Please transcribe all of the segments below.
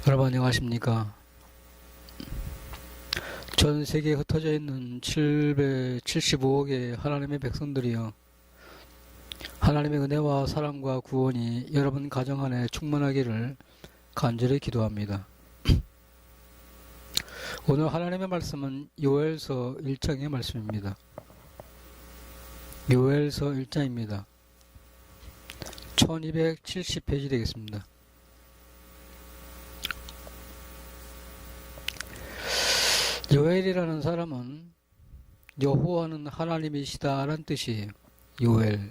여러분 안녕하십니까. 전 세계에 흩어져 있는 775억의 하나님의 백성들이여, 하나님의 은혜와 사랑과 구원이 여러분 가정 안에 충만하기를 간절히 기도합니다. 오늘 하나님의 말씀은 요엘서 1장의 말씀입니다. 요엘서 1장입니다. 1270페이지 되겠습니다. 요엘이라는 사람은 여호와는 하나님이시다 라는 뜻이에요. 요엘.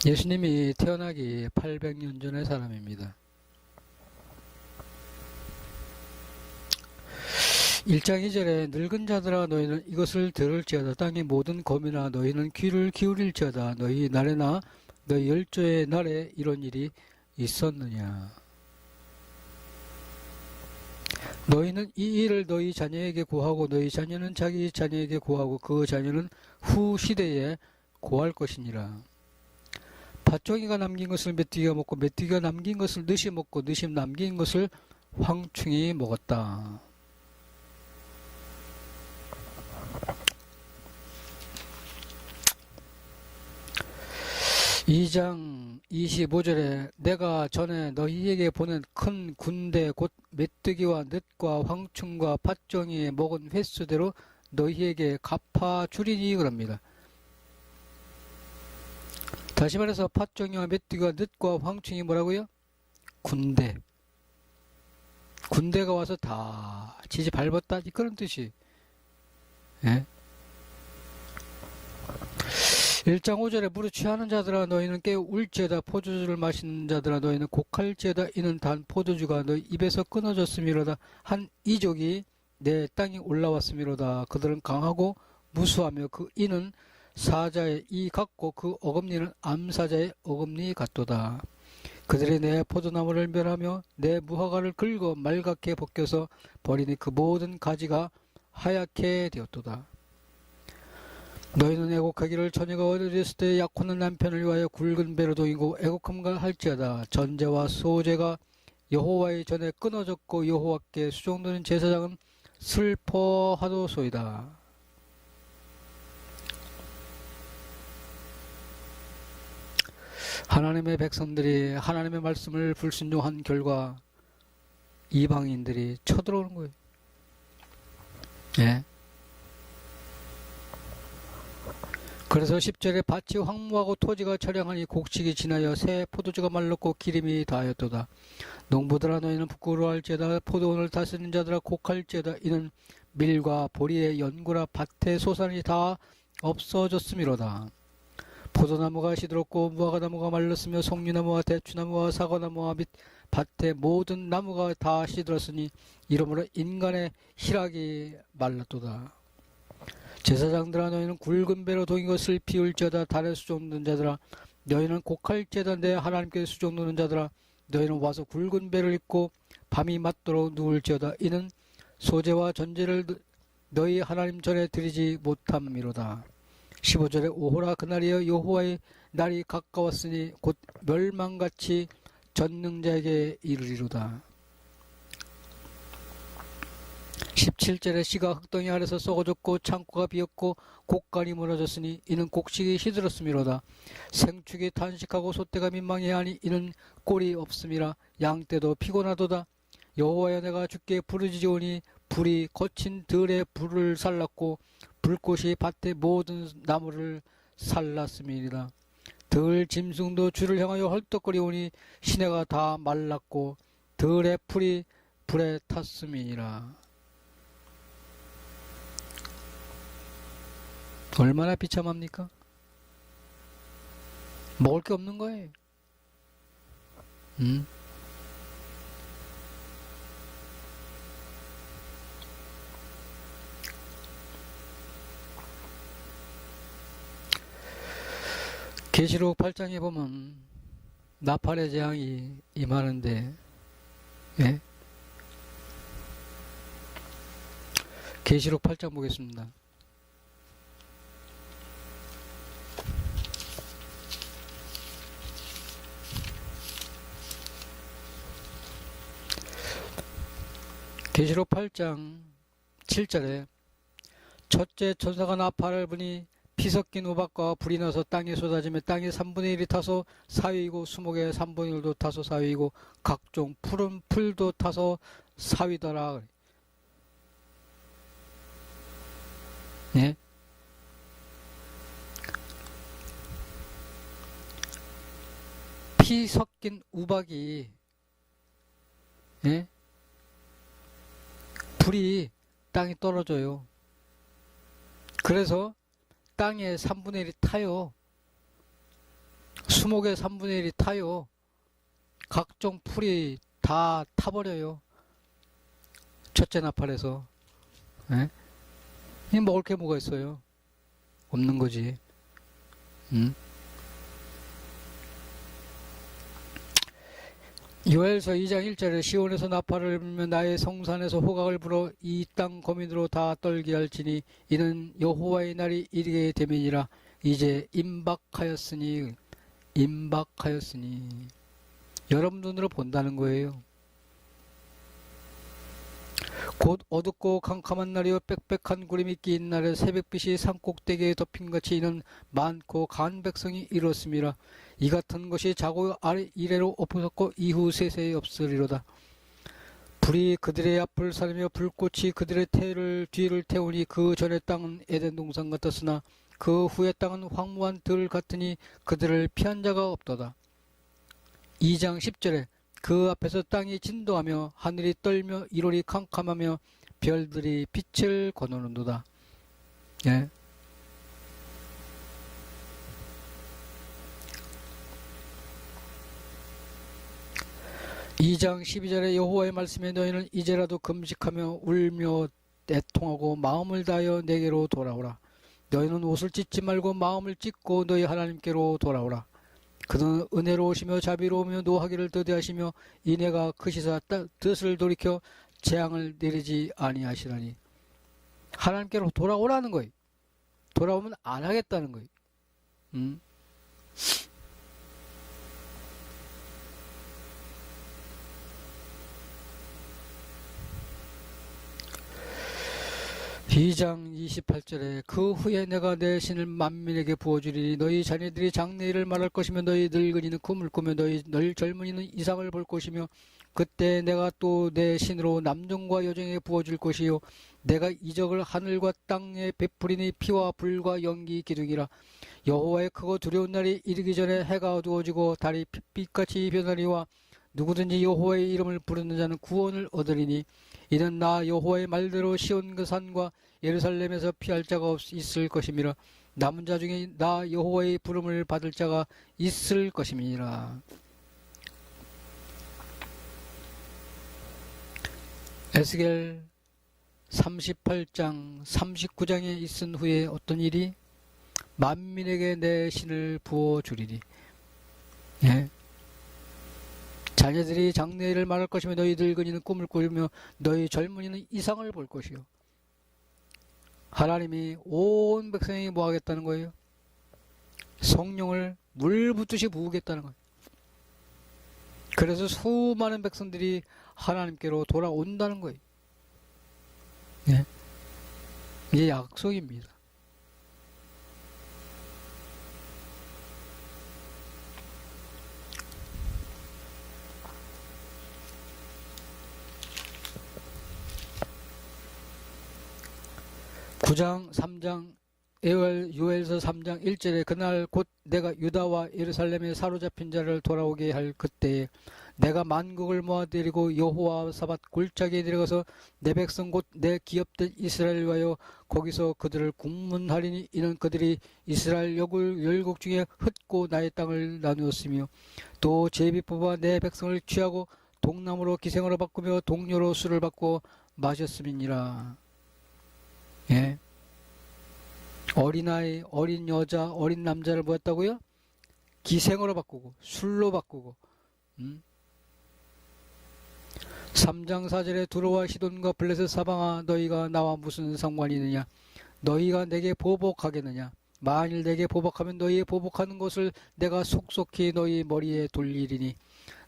예수님이 태어나기 800년 전의 사람입니다. 1장 2절에 늙은 자들아 너희는 이것을 들을지어다. 땅의 모든 거민아 너희는 귀를 기울일지어다. 너희 날에나 너희 열조의 날에 이런 일이 있었느냐. 너희는 이 일을 너희 자녀에게 고하고 너희 자녀는 자기 자녀에게 고하고 그 자녀는 후 시대에 고할 것이니라. 팥종이가 남긴 것을 메뚜기가 먹고 메뚜기가 남긴 것을 느시 먹고 느시 남긴 것을 황충이 먹었다. 2장 25절에 내가 전에 너희에게 보낸 큰 군대 곧 메뚜기와 늑과 황충과 팥종이 먹은 횟수대로 너희에게 갚아주리니 그럽니다. 다시 말해서 팥종이와 메뚜기와 늑과 황충이 뭐라고요? 군대. 군대가 와서 다 지지 밟았다 그런 뜻이. 예? 1장 5절에 무릇 취하는 자들아 너희는 깨어 울지어다. 포도주를 마시는 자들아 너희는 곡할지어다. 이는 단 포도주가 너희 입에서 끊어졌음이로다. 한 이족이 내 땅에 올라왔음이로다. 그들은 강하고 무수하며 그 이는 사자의 이 같고 그 어금니는 암사자의 어금니 같도다. 그들이 내 포도나무를 멸하며 내 무화과를 긁어 말갛게 벗겨서 버리니 그 모든 가지가 하얗게 되었도다. 너희는 애곡하기를 처녀가 어렸을 때 약혼한 남편을 위하여 굵은 배로 동이고 애곡함과 할지어다. 전제와 소제가 여호와의 전에 끊어졌고 여호와께 수종드는 제사장은 슬퍼하도소이다. 하나님의 백성들이 하나님의 말씀을 불순종한 결과 이방인들이 쳐들어오는 거예요. 예. 그래서 10절에 밭이 황무하고 토지가 처량하니 곡식이 지나여 새 포도주가 말랐고 기름이 다하였도다. 농부들아 너희는 부끄러워할지어다. 포도원을 다스리는 자들아 곡할지어다. 이는 밀과 보리의 연구라 밭의 소산이 다 없어졌음이로다. 포도나무가 시들었고 무화과나무가 말랐으며 송류나무와 대추나무와 사과나무와 및 밭의 모든 나무가 다 시들었으니 이러므로 인간의 희락이 말랐도다. 제사장들아 너희는 굵은 배로 동인 것을 피울지어다. 달에 수종드는 자들아 너희는 곡할지어다. 내 하나님께 수종드는 자들아 너희는 와서 굵은 배를 입고 밤이 맞도록 누울지어다. 이는 소제와 전제를 너희 하나님 전에 드리지 못함이로다. 15절에 오호라 그날이여 여호와의 날이 가까웠으니 곧 멸망같이 전능자에게 이르리로다. 17절에 씨가 흙덩이 아래서 썩어졌고 창고가 비었고 곡간이 무너졌으니 이는 곡식이 시들었음이로다. 생축이 탄식하고 소떼가 민망해하니 이는 꼴이 없음이라. 양떼도 피곤하도다. 여호와여 내가 주께 부르짖으오니 불이 거친 들에 불을 살랐고 불꽃이 밭의 모든 나무를 살랐음이니라. 들 짐승도 주를 향하여 헐떡거리오니 시내가 다 말랐고 들의 풀이 불에 탔음이니라. 얼마나 비참합니까? 먹을 게 없는 거예요. 계시록 8장에 보면 나팔의 재앙이 임하는데, 예? 계시록 8장 보겠습니다. 계시록 8장 7절에 첫째 천사가 나팔을 부니 피 섞인 우박과 불이 나서 땅에 쏟아지며 땅의 3분의 1이 타서 사위이고 수목의 3분의 1도 타서 사위이고 각종 푸른 풀도 타서 사위더라. 예? 피 섞인 우박이, 예? 불이 땅에 떨어져요. 그래서 땅의 3분의 1이 타요. 수목의 3분의 1이 타요. 각종 풀이 다 타버려요. 첫째 나팔에서. 예? 이 먹을 게 뭐가 있어요? 없는 거지. 요엘서 2장 1절에 시온에서 나팔을 불며 나의 성산에서 호각을 불어 이 땅 거민으로 다 떨게 할지니 이는 여호와의 날이 이르게 되면이라. 이제 임박하였으니 여러분 눈으로 본다는 거예요. 곧 어둡고 캄캄한 날이요 빽빽한 구름이 끼인 날에 새벽빛이 산꼭대기에 덮인같이 이는 많고 간 백성이 이렇습니다. 이 같은 것이 자고 이래로 엎어졌고 이후 세세에 없으리로다. 불이 그들의 앞을 사르며 불꽃이 그들의 뒤를 태우니 그 전의 땅은 에덴 동산 같았으나 그 후의 땅은 황무한 들 같으니 그들을 피한 자가 없도다. 2장 10절에 그 앞에서 땅이 진도하며 하늘이 떨며 일월이 캄캄하며 별들이 빛을 거두는도다. 예. (2장 12절에) 여호와의 말씀에 너희는 이제라도 금식하며 울며 애통하고 마음을 다하여 내게로 돌아오라. 너희는 옷을 찢지 말고 마음을 찢고 너희 하나님께로 돌아오라. 그는 은혜로우시며 자비로우며 노하기를 더디하시며 인애가 크시사 뜻을 돌이켜 재앙을 내리지 아니하시라니. 하나님께로 돌아오라는 거예요. 돌아오면 안 하겠다는 거예요. 2장 28절에 그 후에 내가 내 신을 만민에게 부어주리니 너희 자녀들이 장래일을 말할 것이며 너희 늙은이는 꿈을 꾸며 너희 젊은이는 이상을 볼 것이며 그때 내가 또 내 신으로 남종과 여종에게 부어줄 것이요 내가 이적을 하늘과 땅에 베푸리니 피와 불과 연기 기둥이라. 여호와의 크고 두려운 날이 이르기 전에 해가 어두워지고 달이 핏빛같이 변하리와 누구든지 여호와의 이름을 부르는 자는 구원을 얻으리니 이는 나 여호와의 말대로 시온 그 산과 예루살렘에서 피할 자가 있을 것임이라. 남은 자 중에 나 여호와의 부름을 받을 자가 있을 것임이니라. 에스겔 38장 39장에 있은 후에 어떤 일이? 만민에게 내 신을 부어주리니. 예? 자녀들이 장래일을 말할 것이며 너희 늙은이는 꿈을 꾸며 너희 젊은이는 이상을 볼 것이요. 하나님이 온 백성에게 뭐 하겠다는 거예요? 성령을 물 붓듯이 부으겠다는 거예요. 그래서 수많은 백성들이 하나님께로 돌아온다는 거예요. 예? 이게 약속입니다. (9장) 3장 요엘서 3장 1절에 그날 곧 내가 유다와 예루살렘에 사로잡힌 자를 돌아오게 할 그때에 내가 만국을 모아들이고 여호와사밧 골짜기에 내려가서 내 백성 곧 내 기업된 이스라엘을 위하여 거기서 그들을 국문하리니 이는 그들이 이스라엘 열국 중에 흩고 나의 땅을 나누었으며 또 제비 뽑아 내 백성을 취하고 동남으로 기생으로 바꾸며 동료로 술을 받고 마셨음이니라. 예. 어린아이, 어린 여자, 어린 남자를 뭐였다고요? 기생으로 바꾸고 술로 바꾸고 3장 4절에 두로와 시돈과 블레셋 사방아 너희가 나와 무슨 상관이 있느냐? 너희가 내게 보복하겠느냐? 만일 내게 보복하면 너희의 보복하는 것을 내가 속속히 너희 머리에 돌리리니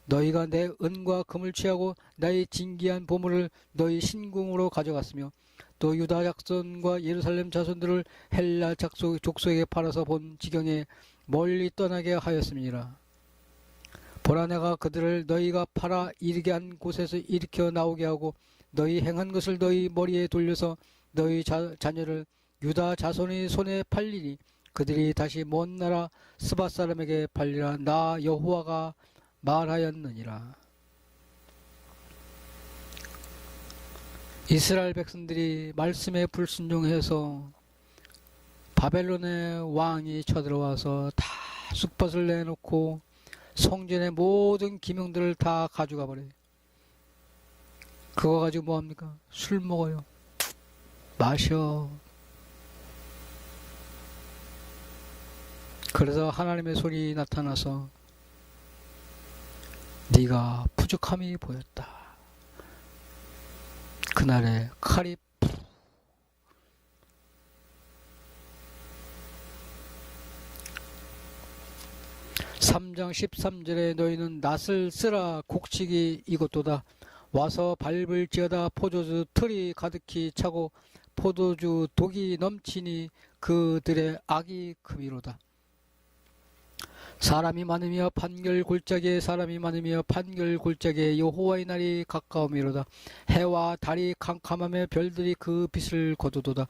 너희가 내 은과 금을 취하고 나의 진귀한 보물을 너희 신궁으로 가져갔으며 또 유다 자손과 예루살렘 자손들을 헬라 족속에게 팔아서 본 지경에 멀리 떠나게 하였음이니라. 보라, 내가 그들을 너희가 팔아 이르게 한 곳에서 일으켜 나오게 하고 너희 행한 것을 너희 머리에 돌려서 너희 자녀를 유다 자손의 손에 팔리니 그들이 다시 먼 나라 스바 사람에게 팔리라. 나 여호와가 말하였느니라. 이스라엘 백성들이 말씀에 불순종해서 바벨론의 왕이 쳐들어와서 다 쑥밭을 내놓고 성전의 모든 기명들을 다 가져가 버려요. 그거 가지고 뭐합니까? 술 먹어요. 마셔. 그래서 하나님의 손이 나타나서 네가 부족함이 보였다. 그날에 칼이 3장 13절에 너희는 낫을 쓰라 곡식이 이곳도다. 와서 밟을지어다. 포도주 틀이 가득히 차고 포도주 독이 넘치니 그들의 악이 크미로다. 사람이 많으며 판결 골짜기에 사람이 많으며 판결 골짜기에 여호와의 날이 가까움이로다. 해와 달이 캄캄하며 별들이 그 빛을 거두도다.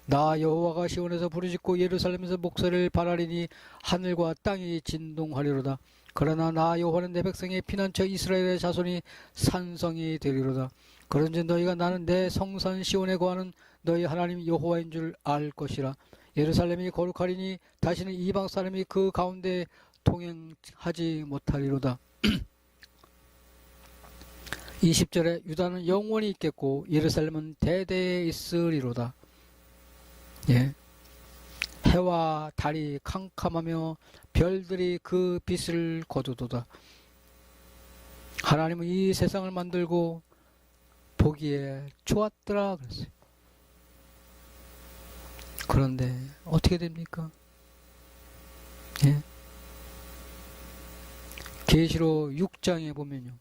나 여호와가 시온에서 부르짖고 예루살렘에서 목소리를 발하리니 하늘과 땅이 진동하리로다. 그러나 나 여호와는 내 백성의 피난처 이스라엘의 자손이 산성이 되리로다. 그런즉 너희가 나는 내 성산 시온에 거하는 너희 하나님 여호와인 줄 알 것이라. 예루살렘이 거룩하리니 다시는 이방 사람이 그 가운데 통행하지 못하리로다. 20절에 유다는 영원히 있겠고 예루살렘은 대대에 있으리로다. 예. 해와 달이 캄캄하며 별들이 그 빛을 거두도다. 하나님은 이 세상을 만들고 보기에 좋았더라 그랬어요. 그런데 어떻게 됩니까? 예? 계시록 6장에 보면요.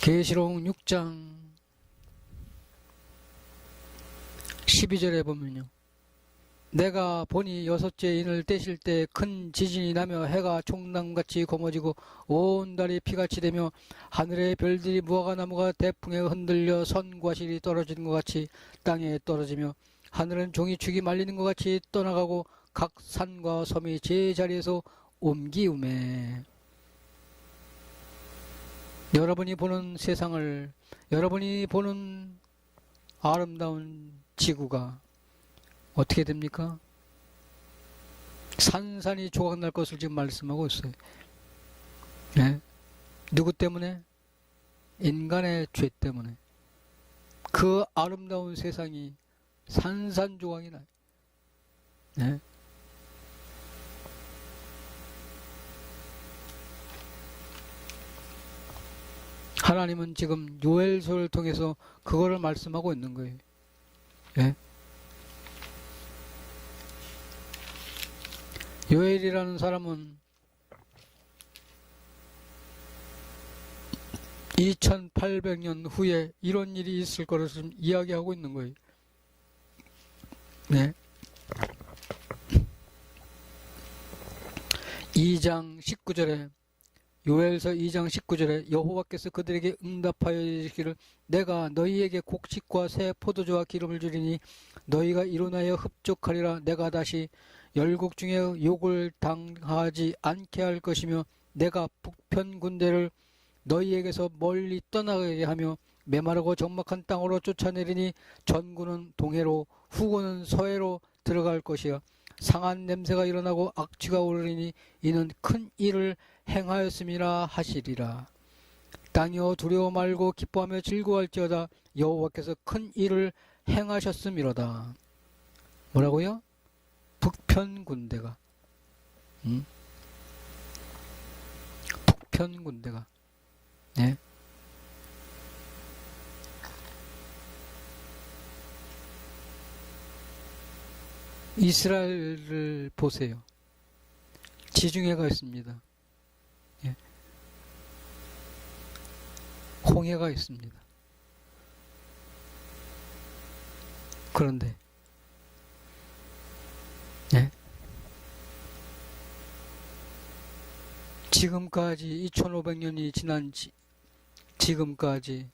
계시록 6장 12절에 보면요. 내가 보니 여섯째 인을 떼실 때 큰 지진이 나며 해가 총나무같이 검어지고 온 달이 피같이 되며 하늘의 별들이 무화과나무가 대풍에 흔들려 선과 실이 떨어지는 것 같이 땅에 떨어지며 하늘은 종이축이 말리는 것 같이 떠나가고 각 산과 섬이 제자리에서 옮기우매. 여러분이 보는 세상을, 여러분이 보는 아름다운 지구가 어떻게 됩니까? 산산이 조각날 것을 지금 말씀하고 있어요. 네? 누구 때문에? 인간의 죄 때문에. 그 아름다운 세상이 산산조각이 나요. 네? 하나님은 지금 요엘서를 통해서 그거를 말씀하고 있는 거예요. 네? 요엘이라는 사람은 2800년 후에 이런 일이 있을 거를 지금 이야기하고 있는 거예요. 네. 2장 19절에 요엘서 2장 19절에 여호와께서 그들에게 응답하여 이르시기를 내가 너희에게 곡식과 새 포도주와 기름을 주리니 너희가 이론하여 흡족하리라. 내가 다시 열국 중에 욕을 당하지 않게 할 것이며 내가 북편 군대를 너희에게서 멀리 떠나게 하며 메마르고 적막한 땅으로 쫓아내리니 전구는 동해로 후구는 서해로 들어갈 것이야. 상한 냄새가 일어나고 악취가 오르니 이는 큰 일을 행하였음이라 하시리라. 땅이여 두려워 말고 기뻐하며 즐거워할지어다. 여호와께서 큰 일을 행하셨음이로다. 뭐라고요? 북편 군대가 북편 군대가 네? 이스라엘을 보세요. 지중해가 있습니다. 예. 홍해가 있습니다. 그런데 예. 지금까지 2500년이 지난 지금까지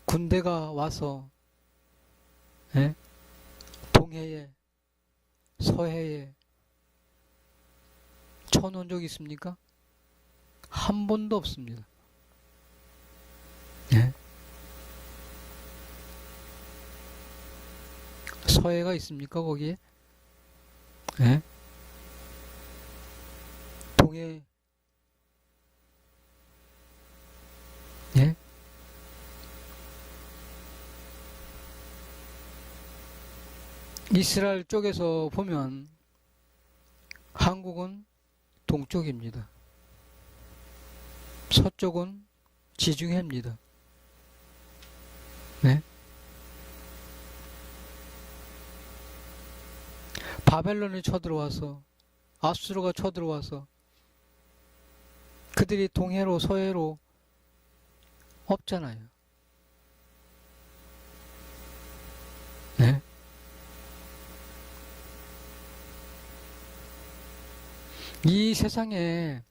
군대가 와서 예? 동해에 서해에 쳐놓은 적 있습니까? 한 번도 없습니다. 예? 서해가 있습니까 거기에? 예? 동해 예? 이스라엘 쪽에서 보면 한국은 동쪽입니다. 서쪽은 지중해입니다. 네? 바벨론이 쳐들어와서 아수르가 쳐들어와서 그들이 동해로 서해로 없잖아요. 네? 이 세상에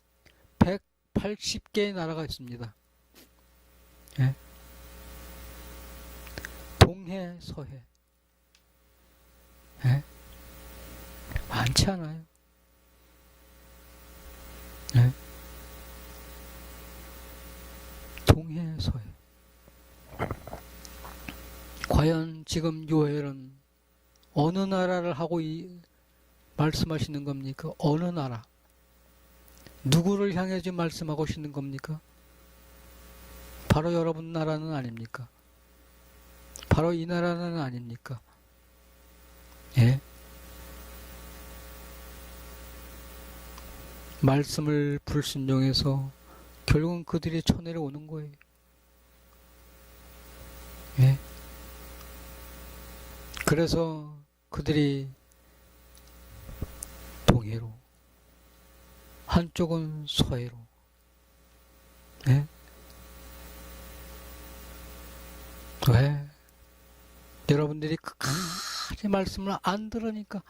180개의 나라가 있습니다. 네? 동해, 서해. 네? 많지 않아요. 네? 동해, 서해. 과연 지금 요엘은 어느 나라를 하고 말씀하시는 겁니까? 어느 나라? 누구를 향해 지금 말씀하고 계시는 겁니까? 바로 여러분 나라는 아닙니까? 바로 이 나라는 아닙니까? 예? 말씀을 불순종해서 결국은 그들이 쳐내려오는 거예요. 예? 그래서 그들이 동해로 한쪽은 서해로 예? 왜? 여러분들이 끝까지 말씀을 안 들으니까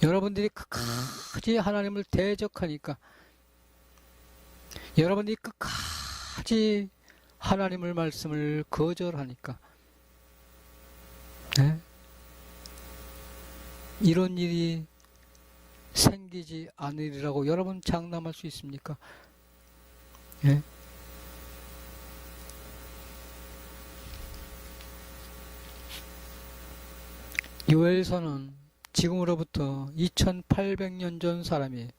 여러분들이 끝까지 하나님을 대적하니까 여러분들이 끝까지 하나님을 말씀을 거절하니까 네? 이런 일이 생기지 않으리라고 여러분 장담할 수 있습니까? 네? 요엘서는 지금으로부터 2800년 전 사람이에요.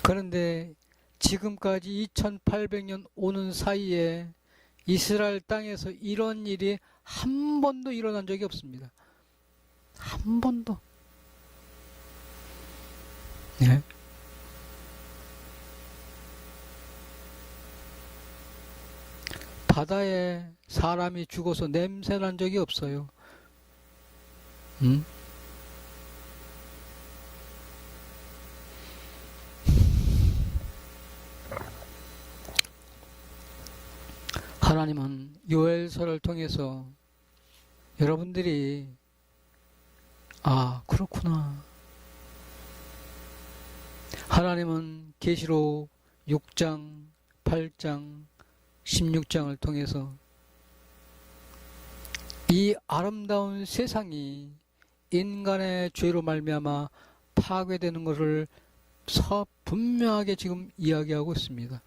그런데 지금까지 2800년 오는 사이에 이스라엘 땅에서 이런 일이 한 번도 일어난 적이 없습니다. 한 번도. 네? 바다에 사람이 죽어서 냄새 난 적이 없어요. 하나님은 요엘서를 통해서 여러분들이 그렇구나. 하나님은 계시록 6장, 8장, 16장을 통해서 이 아름다운 세상이 인간의 죄로 말미암아 파괴되는 것을 분명하게 지금 이야기하고 있습니다.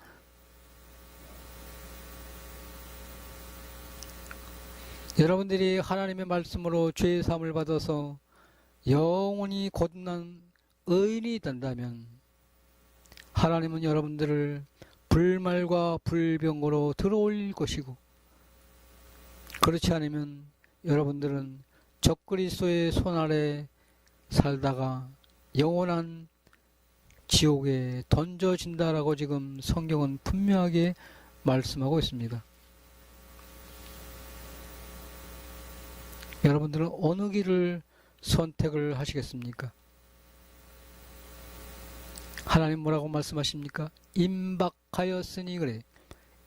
여러분들이 하나님의 말씀으로 죄의 사함을 받아서 영원히 거듭난 의인이 된다면 하나님은 여러분들을 불말과 불병으로 들어올릴 것이고 그렇지 않으면 여러분들은 적그리스도의 손 아래 살다가 영원한 지옥에 던져진다라고 지금 성경은 분명하게 말씀하고 있습니다. 여러분들은 어느 길을 선택을 하시겠습니까? 하나님 뭐라고 말씀하십니까? 임박하였으니 그래.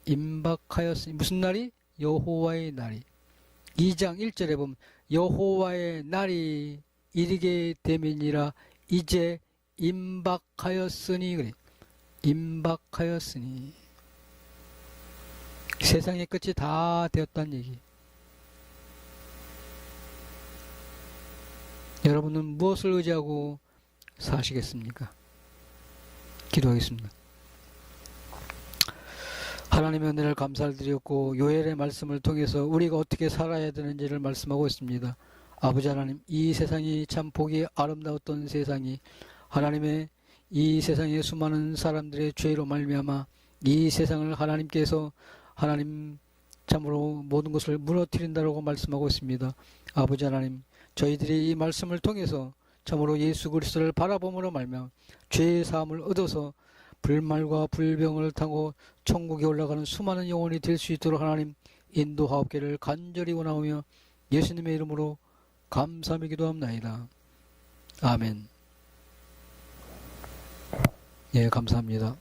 임박하였으니 무슨 날이? 여호와의 날이. 2장 1절에 보면 여호와의 날이 이르게 되면이라 이제 임박하였으니 그래. 임박하였으니 세상의 끝이 다 되었다는 얘기. 여러분은 무엇을 의지하고 사시겠습니까? 기도하겠습니다. 하나님의 은혜를 감사를 드렸고 요엘의 말씀을 통해서 우리가 어떻게 살아야 되는지를 말씀하고 있습니다. 아버지 하나님, 이 세상이 참 보기 아름다웠던 세상이 하나님의 이 세상의 수많은 사람들의 죄로 말미암아 이 세상을 하나님께서 하나님 참으로 모든 것을 무너뜨린다라고 말씀하고 있습니다. 아버지 하나님, 저희들이 이 말씀을 통해서 참으로 예수 그리스도를 바라봄으로 말미암아 죄의 사함을 얻어서 불말과 불병을 타고 천국에 올라가는 수많은 영혼이 될 수 있도록 하나님 인도하옵기를 간절히 원하오며 예수님의 이름으로 감사하며 기도합나이다. 아멘. 예, 감사합니다.